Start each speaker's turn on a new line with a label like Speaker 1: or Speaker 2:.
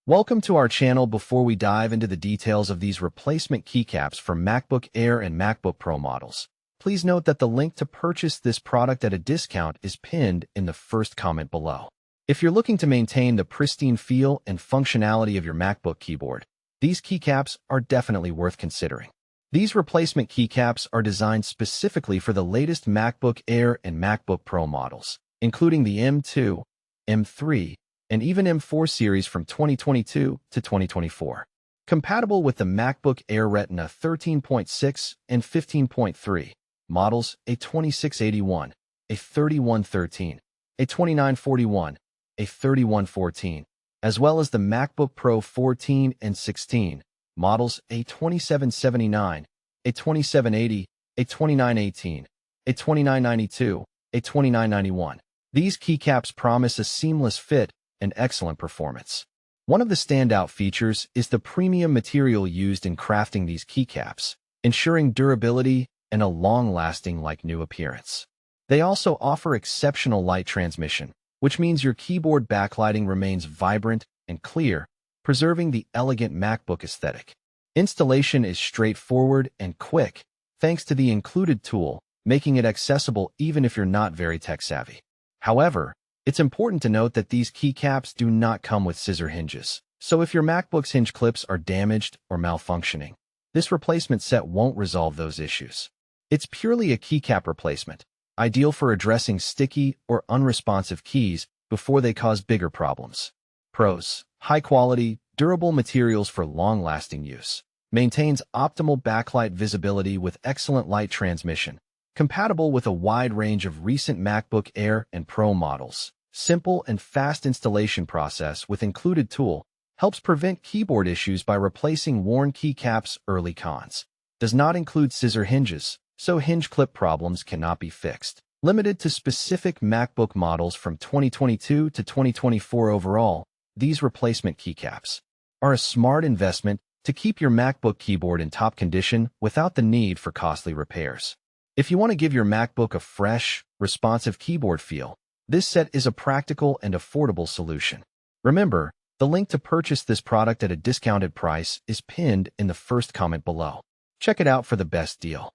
Speaker 1: Welcome to our channel. Before we dive into the details of these replacement keycaps for MacBook Air and MacBook Pro models, please note that the link to purchase this product at a discount is pinned in the first comment below. If you're looking to maintain the pristine feel and functionality of your MacBook keyboard, these keycaps are definitely worth considering. These replacement keycaps are designed specifically for the latest MacBook Air and MacBook Pro models, including the M2, M3, and even M4 series from 2022 to 2024. Compatible with the MacBook Air Retina 13.6 and 15.3 models A2681, A3113, A2941, A3114, as well as the MacBook Pro 14 and 16 models A2779, A2780, A2918, A2992, A2991. These keycaps promise a seamless fit and excellent performance. One of the standout features is the premium material used in crafting these keycaps, ensuring durability and a long-lasting like-new appearance. They also offer exceptional light transmission, which means your keyboard backlighting remains vibrant and clear, preserving the elegant MacBook aesthetic. Installation is straightforward and quick, thanks to the included tool, making it accessible even if you're not very tech-savvy. However, it's important to note that these keycaps do not come with scissor hinges, so if your MacBook's hinge clips are damaged or malfunctioning, this replacement set won't resolve those issues. It's purely a keycap replacement, ideal for addressing sticky or unresponsive keys before they cause bigger problems. Pros: high-quality, durable materials for long-lasting use. Maintains optimal backlight visibility with excellent light transmission. Compatible with a wide range of recent MacBook Air and Pro models. Simple and fast installation process with included tool helps prevent keyboard issues by replacing worn keycaps. Early cons: does not include scissor hinges, so hinge clip problems cannot be fixed. Limited to specific MacBook models from 2022 to 2024 overall, these replacement keycaps are a smart investment to keep your MacBook keyboard in top condition without the need for costly repairs. If you want to give your MacBook a fresh, responsive keyboard feel, this set is a practical and affordable solution. Remember, the link to purchase this product at a discounted price is pinned in the first comment below. Check it out for the best deal.